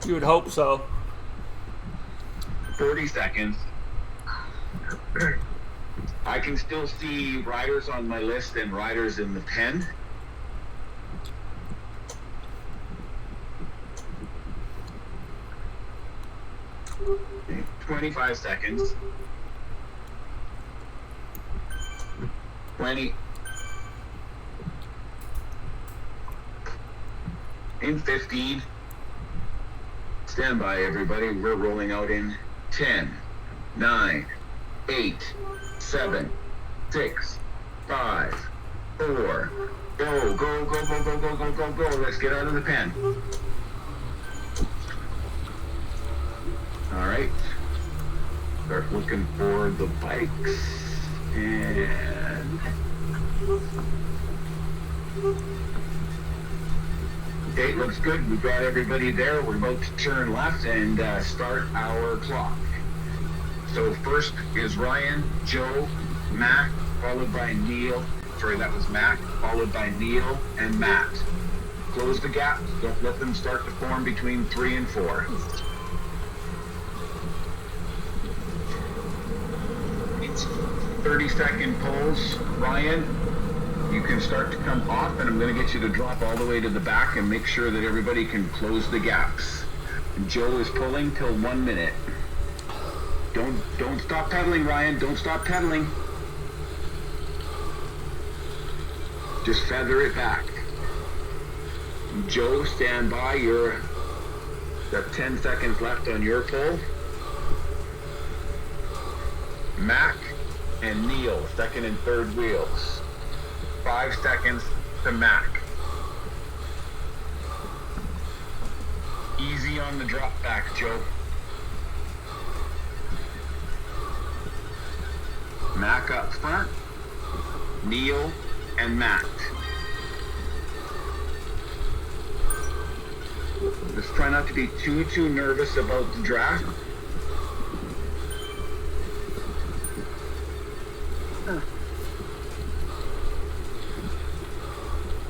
You would hope so. 30 seconds. I can still see riders on my list and riders in the pen. Okay, 25 seconds. 20. In 15. Stand by, everybody. We're rolling out in 10, 9, 8, 7, 6, 5, 4. Go, go, go, go, go, go, go, go, go. Let's get out of the pen. All right. Start looking for the bikes. And okay, looks good. We've got everybody there. We're about to turn left and start our clock. So first is Ryan, Joe, Mac, followed by Neil. Sorry, that was Mac, followed by Neil and Matt. Close the gaps. Don't let them start to form between 3 and 4. It's 30-second pulls. Ryan, you can start to come off, and I'm going to get you to drop all the way to the back and make sure that everybody can close the gaps. And Joe is pulling till 1 minute. Don't stop pedaling, Ryan. Don't stop pedaling. Just feather it back. Joe, stand by. You're got 10 seconds left on your pull. Mac and Neil, second and third wheels. 5 seconds to Mac. Easy on the drop back, Joe. Mac up front, Neil and Matt. Just try not to be too nervous about the draft.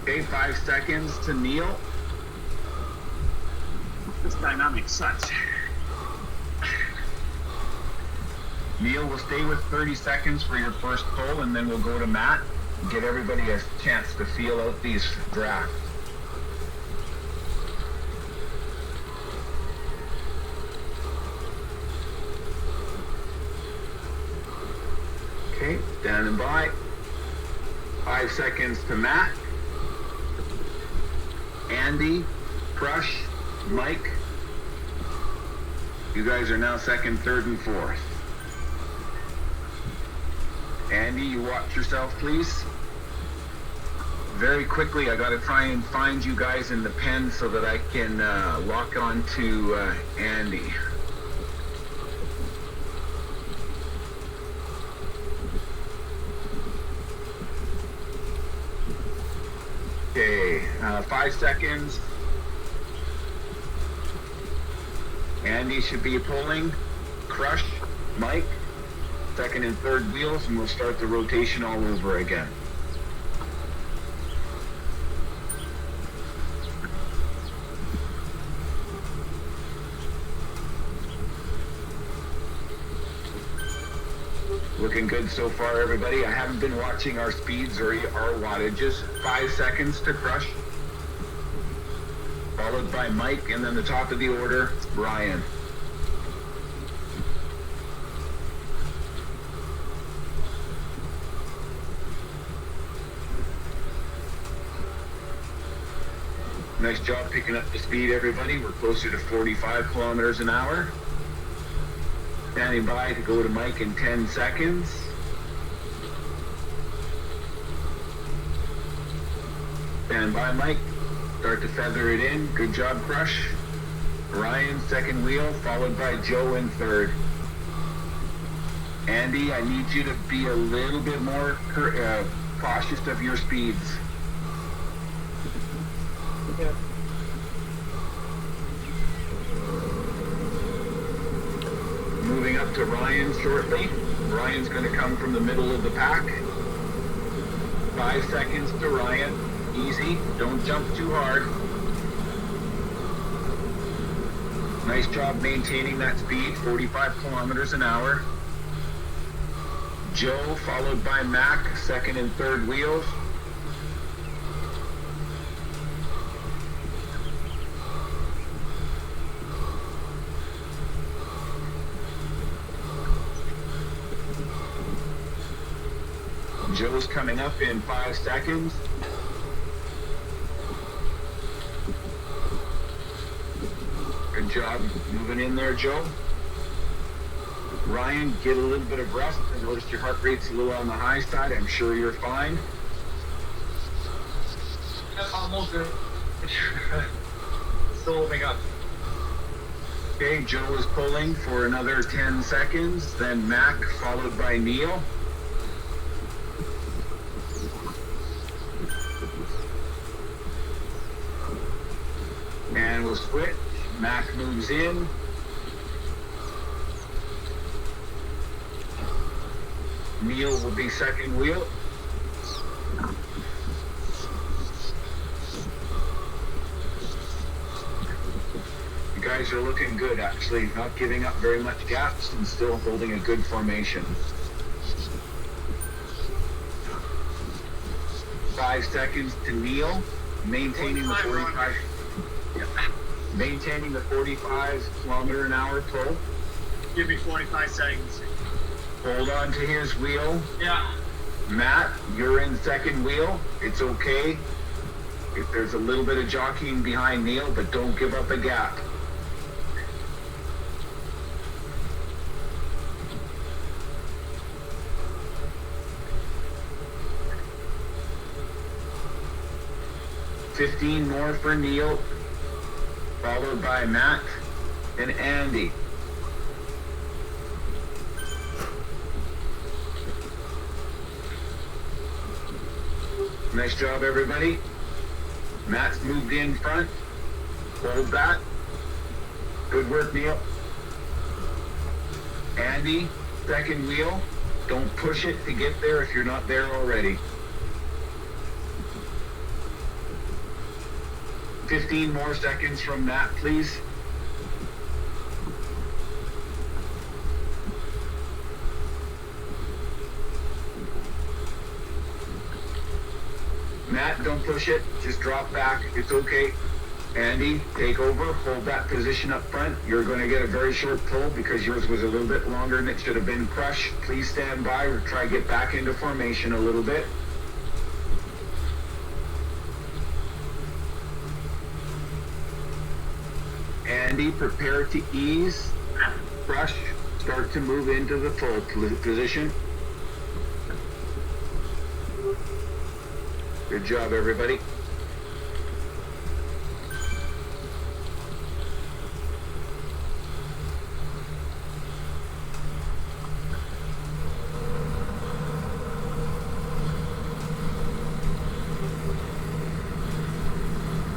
Okay, 5 seconds to Neil. This dynamic sucks. Neil will stay with 30 seconds for your first pull, and then we'll go to Matt and get everybody a chance to feel out these drafts. Okay, standing by. 5 seconds to Matt. Andy, Crush, Mike. You guys are now second, third, and fourth. Andy, you watch yourself, please. Very quickly, I gotta try and find you guys in the pen so that I can lock on to Andy. Okay, 5 seconds. Andy should be pulling. Crush, Mike, second and third wheels, and we'll start the rotation all over again. Looking good so far, everybody. I haven't been watching our speeds or our wattages. 5 seconds to Crush, followed by Mike, and then the top of the order, Ryan. Nice job picking up the speed, everybody. We're closer to 45 kilometers an hour. Standing by to go to Mike in 10 seconds. Stand by, Mike. Start to feather it in. Good job, Crush. Ryan, second wheel, followed by Joe in third. Andy, I need you to be a little bit more cautious of your speeds. Yeah. Moving up to Ryan shortly. Ryan's going to come from the middle of the pack. 5 seconds to Ryan. Easy. Don't jump too hard. Nice job maintaining that speed, 45 kilometers an hour. Joe, followed by Mac, second and third wheels. Joe's coming up in 5 seconds. Good job moving in there, Joe. Ryan, get a little bit of rest. I noticed your heart rate's a little on the high side. I'm sure you're fine. Yep, almost good. Still warming up. Okay, Joe is pulling for another 10 seconds. Then Mac, followed by Neil. And we'll switch. Mac moves in. Neil will be second wheel. You guys are looking good, actually. Not giving up very much gaps and still holding a good formation. 5 seconds to Neil, maintaining the 45. Maintaining the 45 kilometer an hour pull. Give me 45 seconds. Hold on to his wheel. Yeah. Matt, you're in second wheel. It's okay if there's a little bit of jockeying behind Neil, but don't give up a gap. $15 more for Neil, followed by Matt and Andy. Nice job, everybody. Matt's moved in front. Hold that. Good work, Neil. Andy, second wheel. Don't push it to get there if you're not there already. 15 more seconds from Matt, please. Matt, don't push it. Just drop back. It's okay. Andy, take over. Hold that position up front. You're going to get a very short pull because yours was a little bit longer than it should have been. Crush, please stand by or try to get back into formation a little bit. Andy, prepare to ease. Crush, start to move into the full position. Good job, everybody.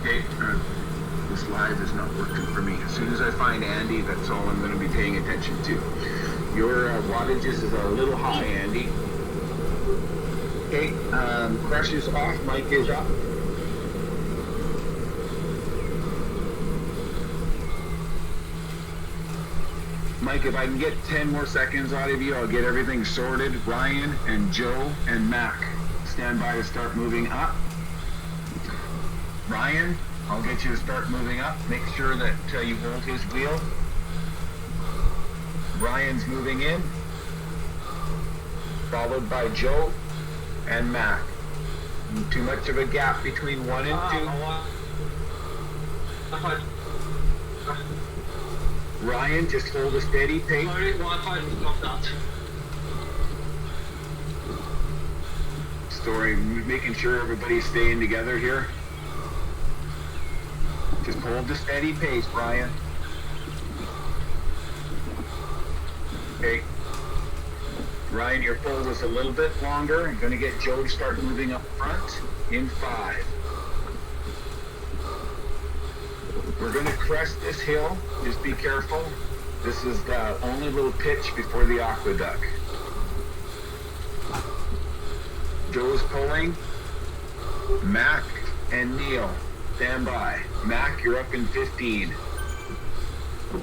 Okay, this live is not working for me. As soon as I find Andy, that's all I'm going to be paying attention to. Your wattages is a little high, Andy. Okay, Crush is off, Mike is up. Mike, if I can get 10 more seconds out of you, I'll get everything sorted. Ryan and Joe and Mac, stand by to start moving up. Ryan, I'll get you to start moving up. Make sure that you hold his wheel. Ryan's moving in, followed by Joe and Mac. Too much of a gap between 1 and 2. Ryan, just hold a steady pace. Story, making sure everybody's staying together here. Just hold the steady pace, Ryan. Okay. Ryan, your pull was a little bit longer. I'm going to get Joe to start moving up front in 5. We're going to crest this hill. Just be careful. This is the only little pitch before the aqueduct. Joe's pulling. Mac and Neil, stand by. Mac, you're up in 15. Okay,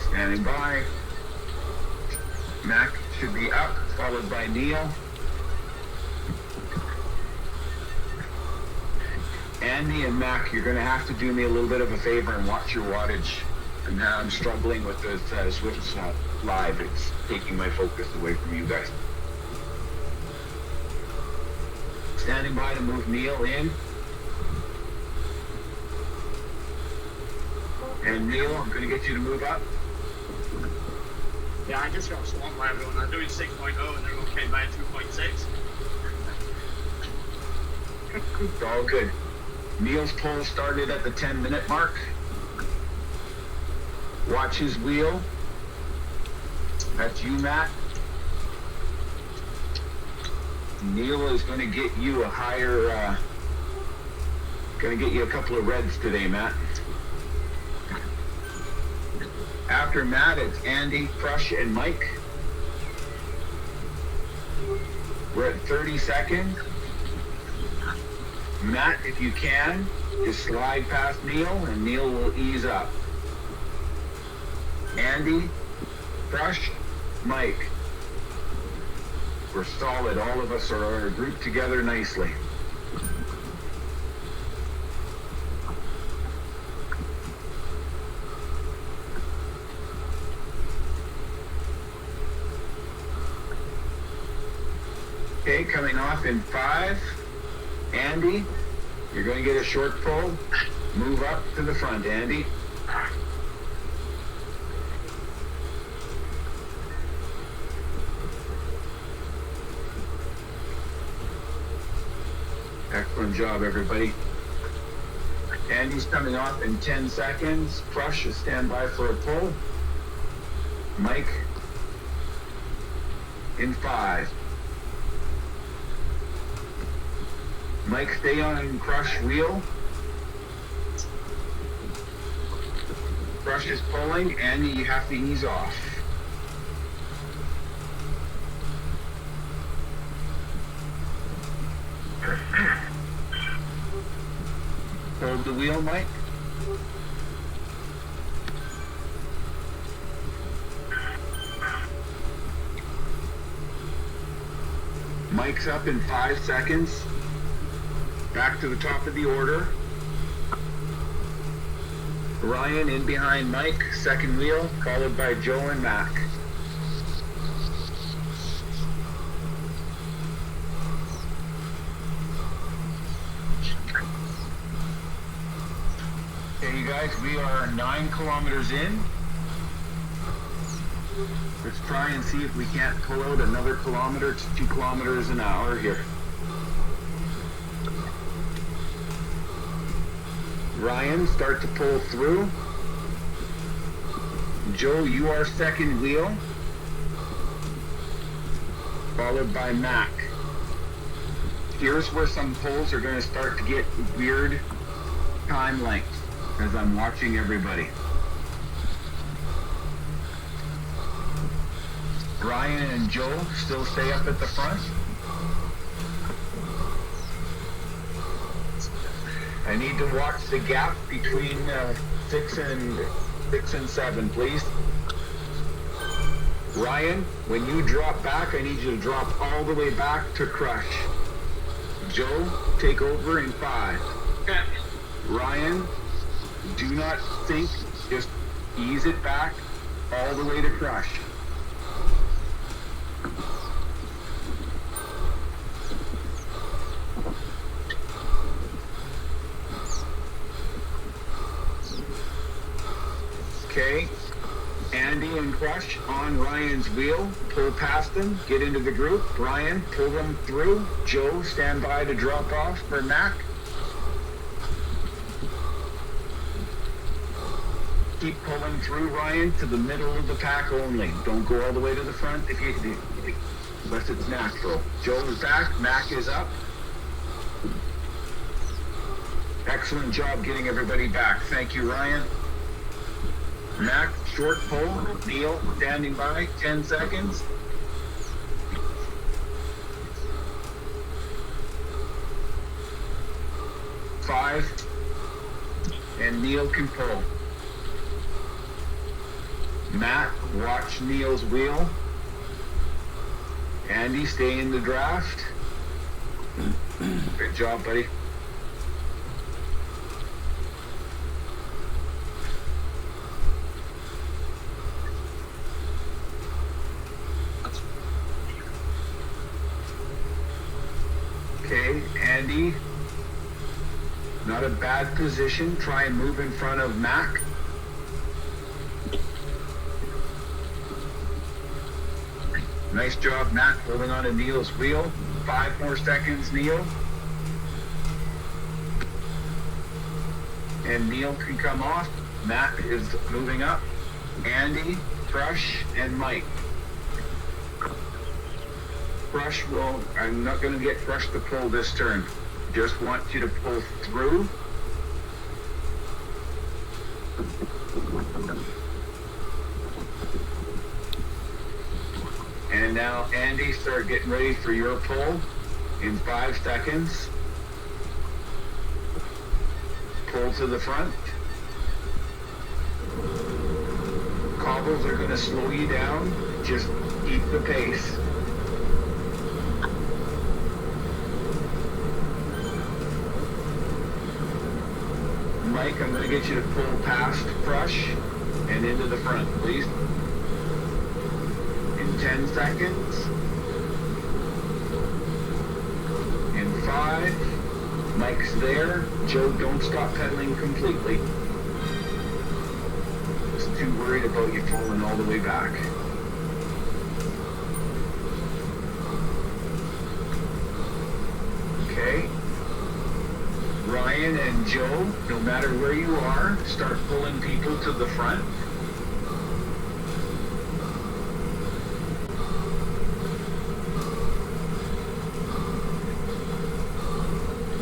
standing by. Mac should be up, followed by Neil. Andy and Mac, you're going to have to do me a little bit of a favor and watch your wattage. And now I'm struggling with this Switch Live. It's taking my focus away from you guys. Standing by to move Neil in. And Neil, I'm going to get you to move up. Yeah, I just got swamped by everyone. I'm doing 6.0 and everyone came by 2.6. It's all good. Neil's poll started at the 10-minute mark. Watch his wheel. That's you, Matt. Neil is going to get you a higher, going to get you a couple of reds today, Matt. After Matt, it's Andy, Crush, and Mike. We're at 30 seconds. Matt, if you can, just slide past Neil, and Neil will ease up. Andy, Crush, Mike. We're solid. All of us are grouped together nicely. Okay, coming off in 5. Andy, you're going to get a short pull. Move up to the front, Andy. Excellent job, everybody. Andy's coming off in 10 seconds. Crush, stand by for a pull. Mike, in 5. Mike, stay on Crush wheel. Crush is pulling. Andy, you have to ease off. Hold the wheel, Mike. Mike's up in 5 seconds. Back to the top of the order. Ryan in behind Mike, second wheel, followed by Joe and Mac. Okay, you guys, we are 9 kilometers in. Let's try and see if we can't pull out another kilometer to 2 kilometers an hour here. Ryan, start to pull through. Joe, you are second wheel, followed by Mac. Here's where some pulls are going to start to get weird time lengths as I'm watching everybody. Ryan and Joe still stay up at the front. I need to watch the gap between 6 and 7, please. Ryan, when you drop back, I need you to drop all the way back to Crush. Joe, take over in 5. Okay. Ryan, do not think, just ease it back all the way to Crush. Okay, Andy and Crush on Ryan's wheel. Pull past them, get into the group. Ryan, pull them through. Joe, stand by to drop off for Mac. Keep pulling through, Ryan, to the middle of the pack only. Don't go all the way to the front if you unless it's natural. Joe is back, Mac is up. Excellent job getting everybody back. Thank you, Ryan. Mac, short pull. Neil, standing by. 10 seconds. 5. And Neil can pull. Matt, watch Neil's wheel. Andy, stay in the draft. Good job, buddy. Okay, Andy. Not a bad position. Try and move in front of Mac. Nice job, Mac, holding on to Neil's wheel. 5 more seconds, Neil. And Neil can come off. Mac is moving up. Andy, Crush, and Mike. Crush will, I'm not going to get Crush to pull this turn. Just want you to pull through. And now, Andy, start getting ready for your pull in 5 seconds. Pull to the front. Cobbles are going to slow you down. Just keep the pace. Mike, I'm going to get you to pull past Crush and into the front, please. In 10 seconds. In 5. Mike's there. Joe, don't stop pedaling completely. Just too worried about you falling all the way back. Okay. Ryan and Joe, no matter where you are, start pulling people to the front.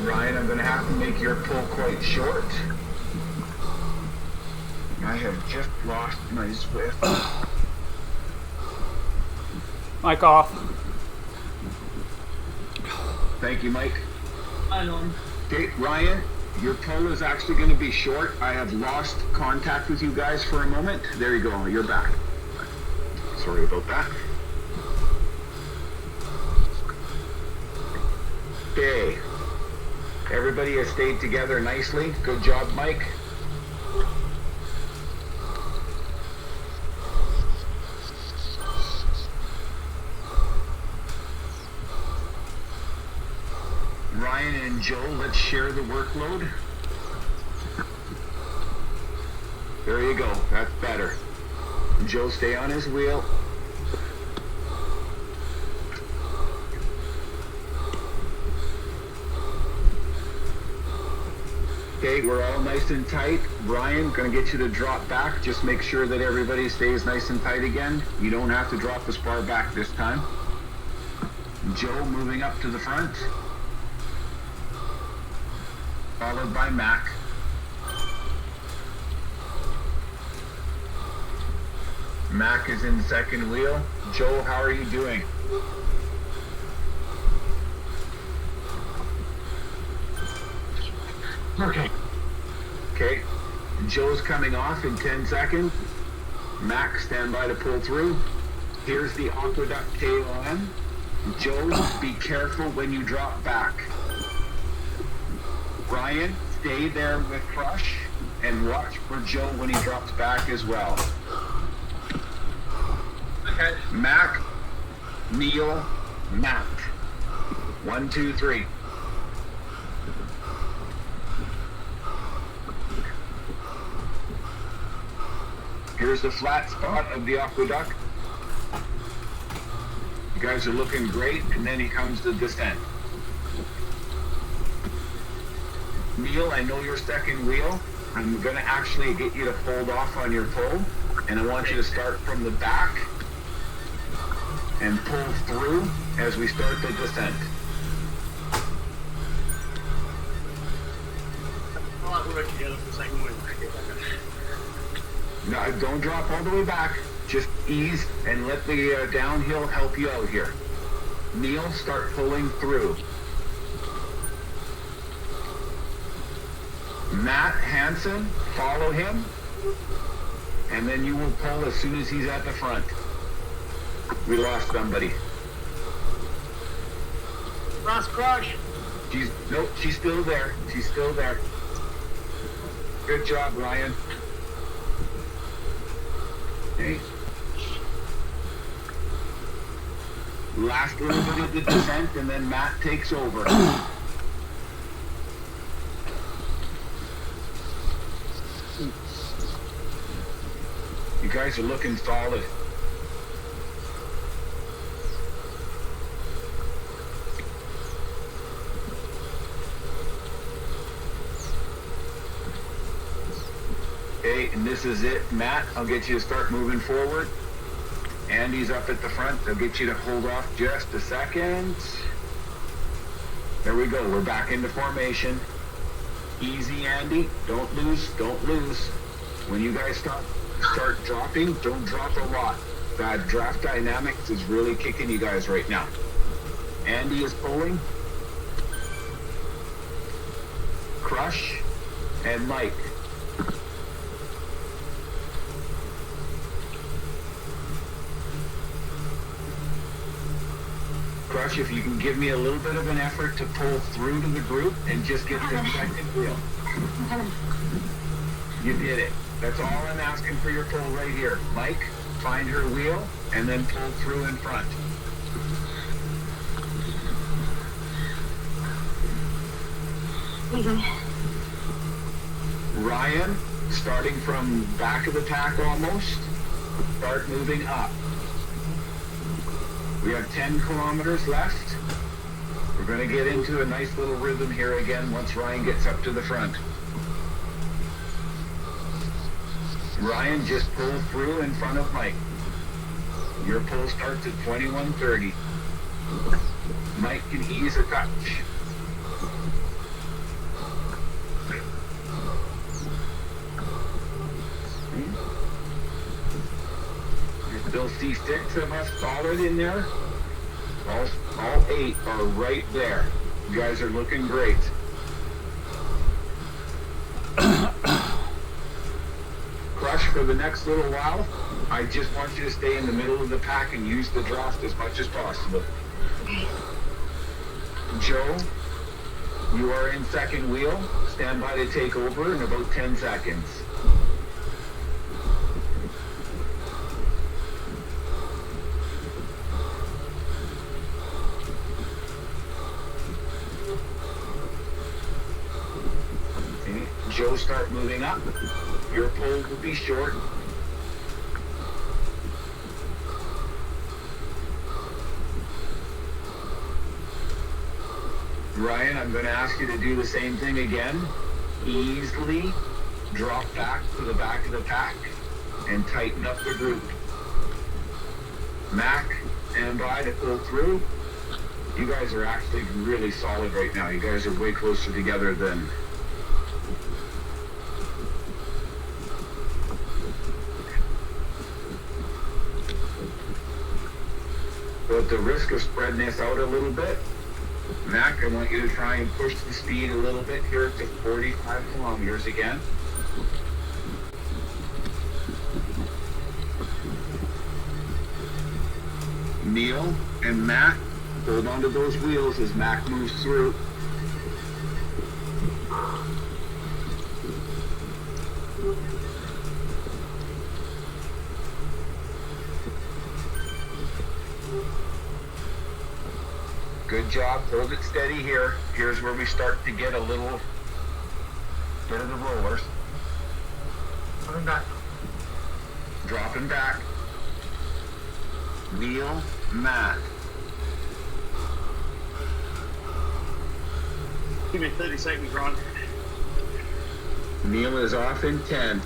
Ryan, I'm going to have to make your pull quite short. I have just lost my Swift. Mic off. Thank you, Mike. I know. Okay, Ryan, your pull is actually going to be short. I have lost contact with you guys for a moment. There you go, you're back. Sorry about that. Okay. Everybody has stayed together nicely. Good job, Mike. Ryan and Joe, let's share the workload. There you go. That's better. Joe, stay on his wheel. Okay, we're all nice and tight. Brian, gonna get you to drop back. Just make sure that everybody stays nice and tight again. You don't have to drop as far back this time. Joe moving up to the front. Followed by Mac. Mac is in second wheel. Joe, how are you doing? Okay. Okay. Joe's coming off in 10 seconds. Mac, stand by to pull through. Here's the aqueduct tail on. Joe, be careful when you drop back. Ryan, stay there with Crush and watch for Joe when he drops back as well. Okay. Mac, Neil, Matt. 1, 2, 3. Here's the flat spot of the aqueduct. You guys are looking great, and then he comes to descent. Neil, I know your second wheel. I'm going to actually get you to hold off on your pull, and I want you to start from the back and pull through as we start the descent. Yeah, look for the second one. No, don't drop all the way back. Just ease and let the downhill help you out here. Neil, start pulling through. Matt Hansen, follow him. And then you will pull as soon as he's at the front. We lost somebody. Last crush. Nope, she's still there. She's still there. Good job, Ryan. Okay. Last little bit of the descent, and then Matt takes over. You guys are looking solid. Okay, and this is it. Matt, I'll get you to start moving forward. Andy's up at the front. I'll get you to hold off just a second. There we go. We're back into formation. Easy, Andy. Don't lose. Don't lose. When you guys start dropping, don't drop a lot. That draft dynamics is really kicking you guys right now. Andy is pulling. Crush and Mike. Crush, if you can give me a little bit of an effort to pull through to the group and just get the second wheel. You did it. That's all I'm asking for your pull right here. Mike, find her wheel and then pull through in front. Ryan, starting from back of the pack almost, start moving up. We have 10 kilometers left. We're going to get into a nice little rhythm here again once Ryan gets up to the front. Ryan, just pull through in front of Mike. Your pull starts at 21:30. Mike can ease a touch. You still see 6 of us solid in there. All 8 are right there. You guys are looking great. Crush, for the next little while, I just want you to stay in the middle of the pack and use the draft as much as possible. Okay. Joe, you are in second wheel. Stand by to take over in about 10 seconds. Okay. Joe, start moving up. Your pull will be short. Ryan, I'm going to ask you to do the same thing again. Easily drop back to the back of the pack and tighten up the group. Mac, stand by to pull through. You guys are actually really solid right now. You guys are way closer together than... But at the risk of spreading this out a little bit, Mac, I want you to try and push the speed a little bit here to 45 kilometers again. Neil and Mac, hold onto those wheels as Mac moves through. Good job. Hold it steady here. Here's where we start to get a little bit of the rollers. Coming back. Dropping back. Neil, Matt. Give me 30 seconds, Ron. Neil is off in 10.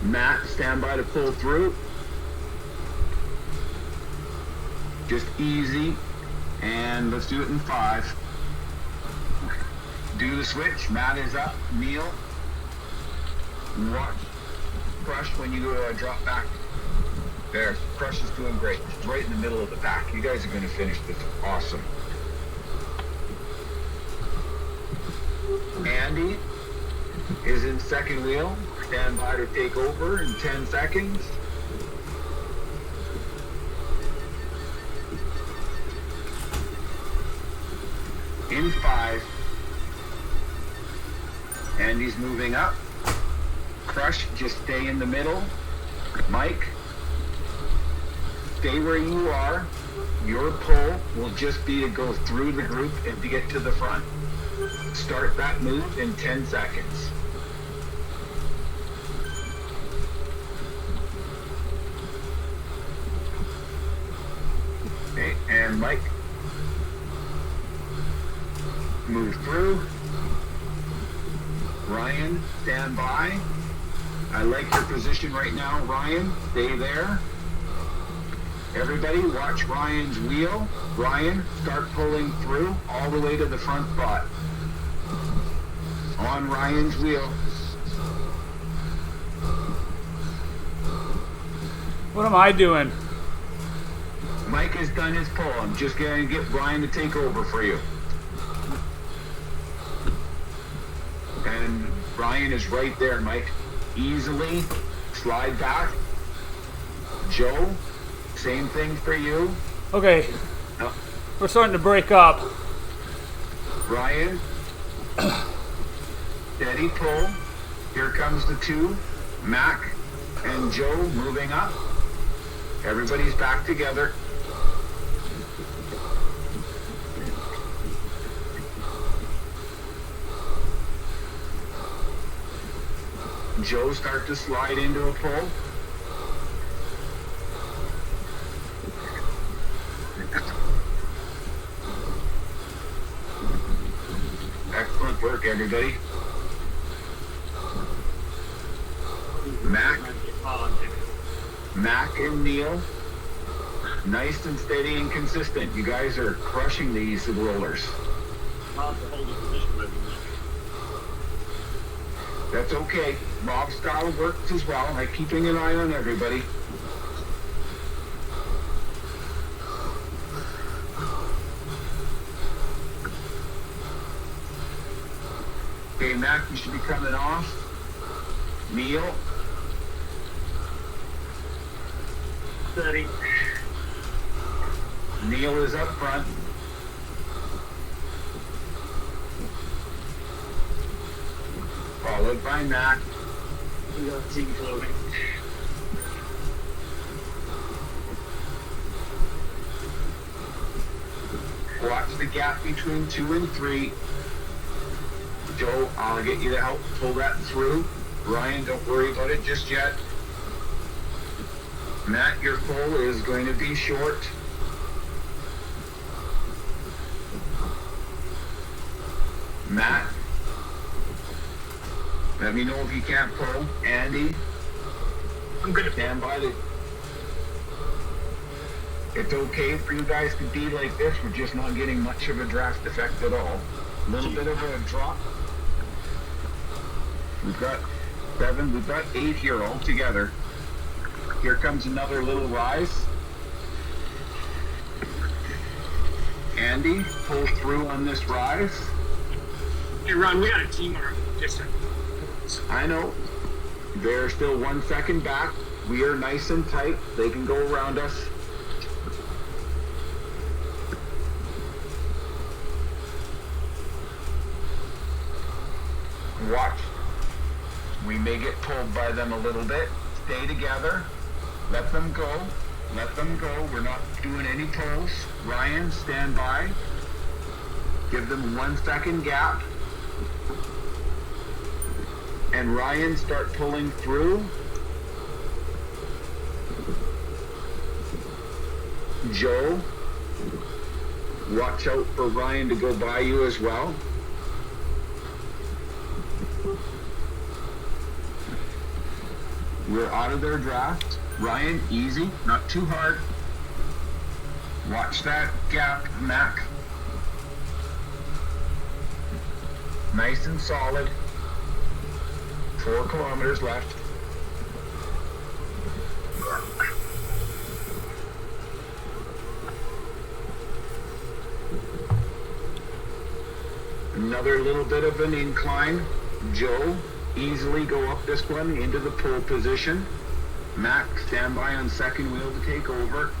Matt, stand by to pull through. Just easy. And let's do it in 5. Do the switch. Matt is up. Neil. Watch Crush when you drop back. There. Crush is doing great. Right in the middle of the pack. You guys are going to finish this awesome. Andy is in second wheel. Stand by to take over in 10 seconds. In 5. Andy's moving up. Crush, just stay in the middle. Mike, stay where you are. Your pull will just be to go through the group and to get to the front. Start that move in 10 seconds. Okay, and Mike, move through. Ryan, stand by. I like your position right now, Ryan. Stay there. Everybody, watch Ryan's wheel. Ryan, start pulling through all the way to the front spot. On Ryan's wheel. What am I doing? Mike has done his pull. I'm just going to get Brian to take over for you. And Brian is right there, Mike. Easily slide back. Joe, same thing for you. Okay. No. We're starting to break up. Brian, steady pull. Here comes the 2. Mac and Joe moving up. Everybody's back together. Joe, start to slide into a pull. Excellent work, everybody. Mac and Neil, nice and steady and consistent. You guys are crushing these rollers. That's okay. Bob's style works as well, like keeping an eye on everybody. Okay, Mac, you should be coming off. Neil. 30. Neil is up front. Followed by Mac. We got team floating. Watch the gap between 2 and 3. Joe, I'll get you to help pull that through. Ryan, don't worry about it just yet. Matt, your pull is going to be short. Matt, let me know if you can't pull. Andy, I'm gonna stand by the... It's okay for you guys to be like this. We're just not getting much of a draft effect at all. A little bit of a drop. We've got 7, we've got 8 here all together. Here comes another little rise. Andy, pull through on this rise. Hey, Ron, we got a team or just I know. They're still 1 second back. We are nice and tight. They can go around us. Watch. We may get pulled by them a little bit. Stay together. Let them go. Let them go. We're not doing any pulls. Ryan, stand by. Give them 1 second gap. And Ryan, start pulling through. Joe, watch out for Ryan to go by you as well. We're out of their draft. Ryan, easy, not too hard. Watch that gap, Mac. Nice and solid. 4 kilometers left. Another little bit of an incline. Joe, easily go up this one into the pole position. Mac, stand by on second wheel to take over.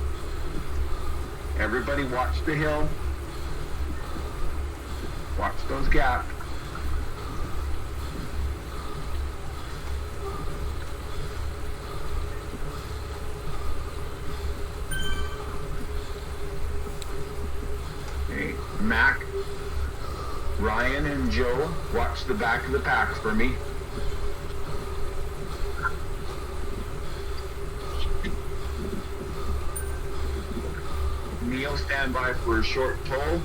Everybody watch the hill. Watch those gaps. Okay, Mac, Ryan and Joe, watch the back of the pack for me. Neil, stand by for a short pull.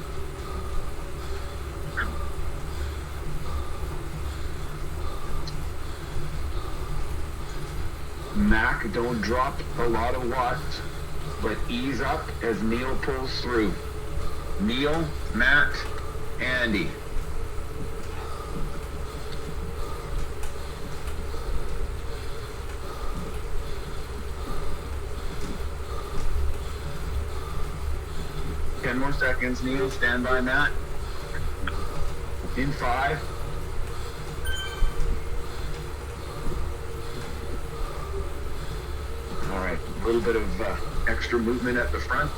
Mac, don't drop a lot of watts, but ease up as Neil pulls through. Neil, Matt, Andy. Ten more seconds, Neil. Stand by, Matt. In 5. All right, a little bit of extra movement at the front.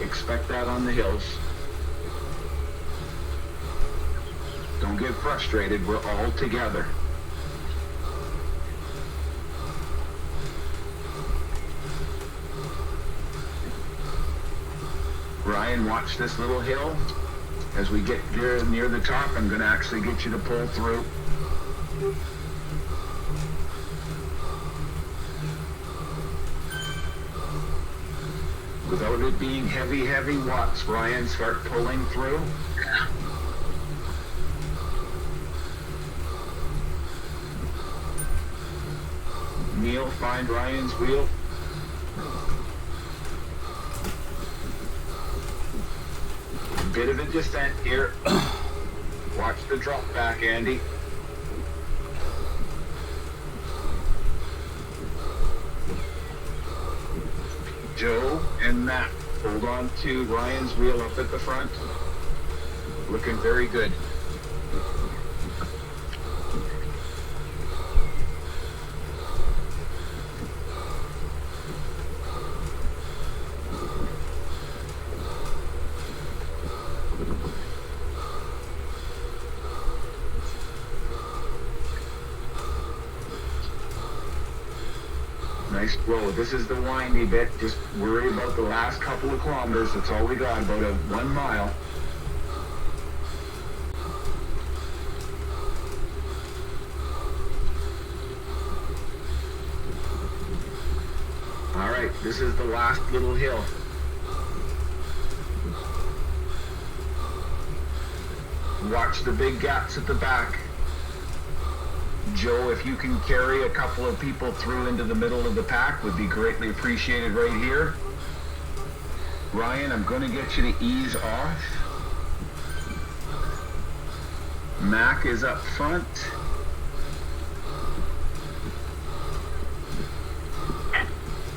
Expect that on the hills. Don't get frustrated. We're all together. Ryan, watch this little hill. As we get near the top, I'm going to actually get you to pull through. Without it being heavy watts, Ryan, start pulling through. Neil, find Ryan's wheel. Bit of a descent here. Watch the drop back, Andy. Joe and Matt, hold on to Ryan's wheel up at the front. Looking very good. Nice roll. This is the windy bit. Just worry about the last couple of kilometers. That's all we got, about 1 mile. All right, this is the last little hill. Watch the big gaps at the back. Joe, if you can carry a couple of people through into the middle of the pack, would be greatly appreciated right here. Ryan, I'm going to get you to ease off. Mac is up front.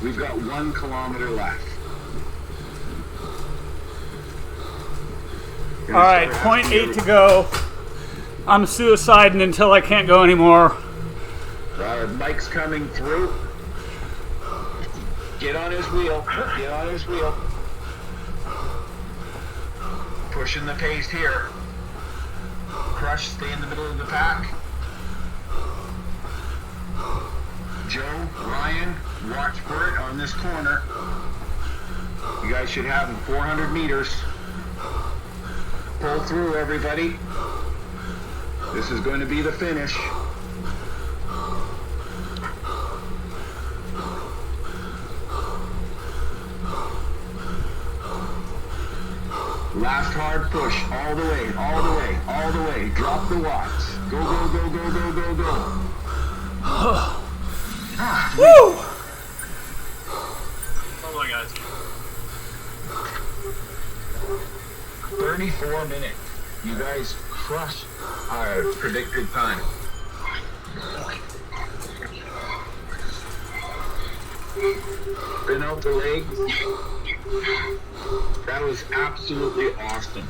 We've got 1 kilometer left. All right, 0.8 to go. I'm suiciding until I can't go anymore. Mike's coming through. Get on his wheel. Get on his wheel. Pushing the pace here. Crush, stay in the middle of the pack. Joe, Ryan, watch for it on this corner. You guys should have 400 meters. Pull through, everybody. This is going to be the finish. Last hard push, all the way, all the way, all the way. Drop the watts. Go, go, go, go, go, go, go. Woo! Oh my guys. 34 minutes. You guys crushed our predicted time. Spin out the legs. That was absolutely awesome.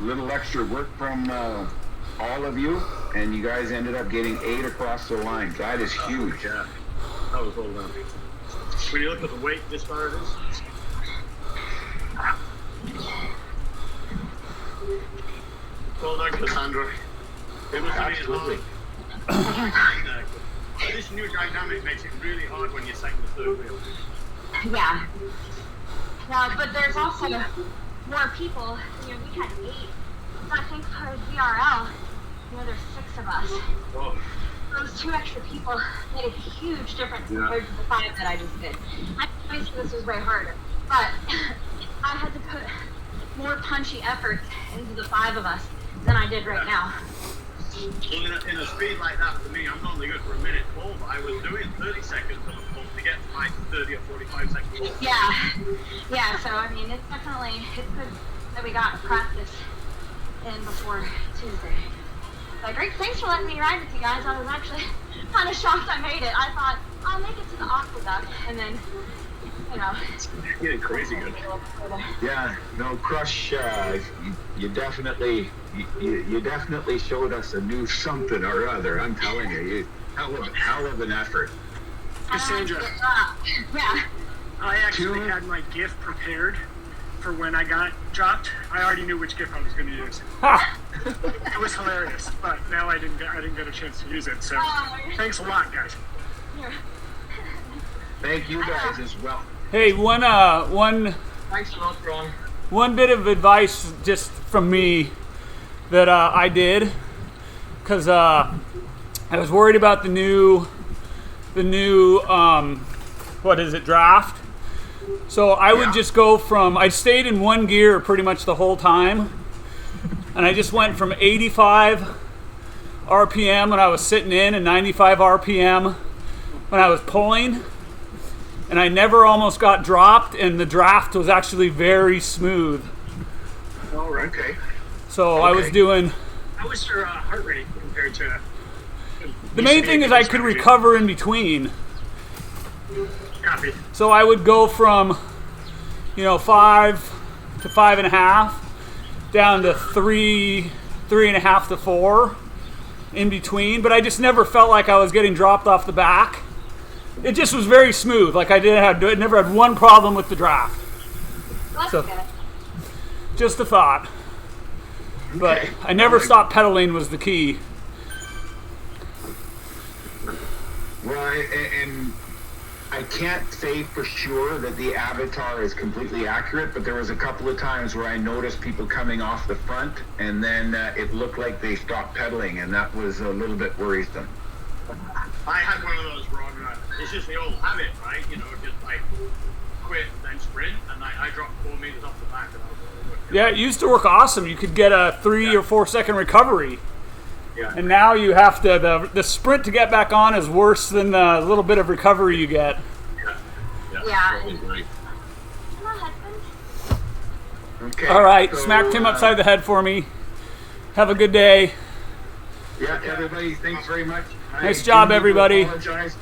Little extra work from all of you, and you guys ended up getting 8 across the line. That is huge. Yeah, that was well done. When you look at the weight disparities, well done, Cassandra. It was Absolutely. hard. This new dynamic makes it really hard when you're second or third wheel. Yeah. Yeah, but there's also more people. You know, we had 8. I think for WTRL, you know, there's 6 of us. Oh. Those 2 extra people made a huge difference compared to the 5 that I just did. Obviously, this was way harder, but I had to put more punchy effort into the 5 of us than I did right now. Well, in a speed like that, for me, I'm normally good for a minute full, but I was doing 30 seconds on a full to get to my 30 or 45 seconds full. Yeah, so I mean, it's good that we got practice in before Tuesday. But great, thanks for letting me ride with you guys. I was actually kind of shocked I made it. I thought, I'll make it to the aqueduct, and then, you know. Getting crazy good. Yeah, no, Crush, you definitely showed us a new something or other. I'm telling you, hell of an effort. Cassandra, Yeah. I actually had my GIF prepared for when I got dropped. I already knew which GIF I was going to use. It was hilarious, but now I didn't get a chance to use it. So thanks a lot, guys. Thank you guys as well. Hey, one Thanks a lot, Ron. one bit of advice just from me that I did, because I was worried about the new what is it, draft. So I would just go from, I stayed in one gear pretty much the whole time, and I just went from 85 RPM when I was sitting in and 95 RPM when I was pulling, and I never almost got dropped, and the draft was actually very smooth. All right. Okay. So I was doing, How was your heart rate compared to? the main thing is I could recover in between. Copy. So I would go from, 5 to 5.5 down to 3.5 to 4 in between, but I just never felt like I was getting dropped off the back. It just was very smooth. Like I never had one problem with the draft. That's So- good. Just a thought. But Okay. I never stopped pedaling was the key. Well, and I can't say for sure that the avatar is completely accurate, but there was a couple of times where I noticed people coming off the front, and then it looked like they stopped pedaling, and that was a little bit worrisome. I had one of those, Ron. It's just the old habit, right? You know, just like quit, then sprint, and I dropped 4 meters off the back, and I was really good. Yeah, it used to work awesome. You could get a 3 or 4 second recovery. Yeah. And now you have to, the sprint to get back on is worse than the little bit of recovery you get. Yeah. That was great. Come on, husband. Okay. All right, so, smack Tim upside the head for me. Have a good day. Yeah, everybody, thanks very much. Nice I job, do need to everybody. apologize.